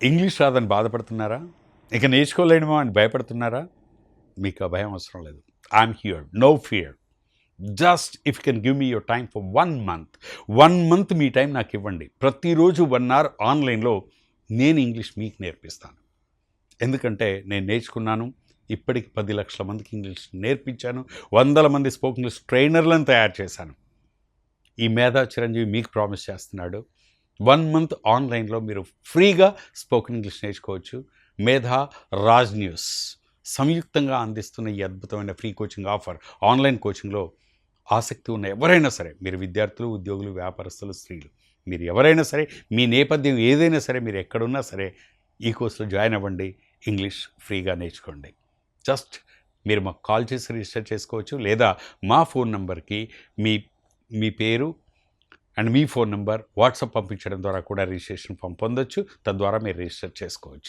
English రాదని బాధపడుతున్నారా? ఇక నేర్చుకోలేమో అని భయపడుతున్నారా? మీకు ఆ భయం అవసరం లేదు. I'm here, no fear. Just if you can give me your time for 1 month. 1 month మీ టైం నాకు ఇవ్వండి. ప్రతిరోజు 1 అవర్ ఆన్లైన్లో నేను ఇంగ్లీష్ మీకు నేర్పిస్తాను. ఎందుకంటే నేను నేర్చుకున్నాను. ఇప్పటికి 10 లక్షల మందికి ఇంగ్లీష్ నేర్పించాను. వందల మంది స్పోకెన్ ఇంగ్లీష్ ట్రైనర్లను తయారు చేశాను. ఈ మేధా చిరంజీవి మీకు ప్రామిస్ చేస్తున్నాడు. 1 మంత్ ఆన్లైన్లో మీరు ఫ్రీగా స్పోకెన్ ఇంగ్లీష్ నేర్చుకోవచ్చు. మేధా, రాజ్ న్యూస్ సంయుక్తంగా అందిస్తున్న ఈ అద్భుతమైన ఫ్రీ కోచింగ్ ఆఫర్, ఆన్లైన్ కోచింగ్లో ఆసక్తి ఉన్న ఎవరైనా సరే, మీరు విద్యార్థులు, ఉద్యోగులు, వ్యాపారస్తులు, స్త్రీలు, మీరు ఎవరైనా సరే, మీ నేపథ్యం ఏదైనా సరే, మీరు ఎక్కడున్నా సరే ఈ కోర్సులో జాయిన్ అవ్వండి. ఇంగ్లీష్ ఫ్రీగా నేర్చుకోండి. జస్ట్ మీరు మాకు కాల్ చేసి రిజిస్టర్ చేసుకోవచ్చు, లేదా మా ఫోన్ నంబర్కి మీ పేరు and me phone number WhatsApp పంపించడం ద్వారా కూడా రిజిస్ట్రేషన్ ఫామ్ పొందొచ్చు. తద్వారా మీరు రిజిస్టర్ చేసుకోవచ్చు.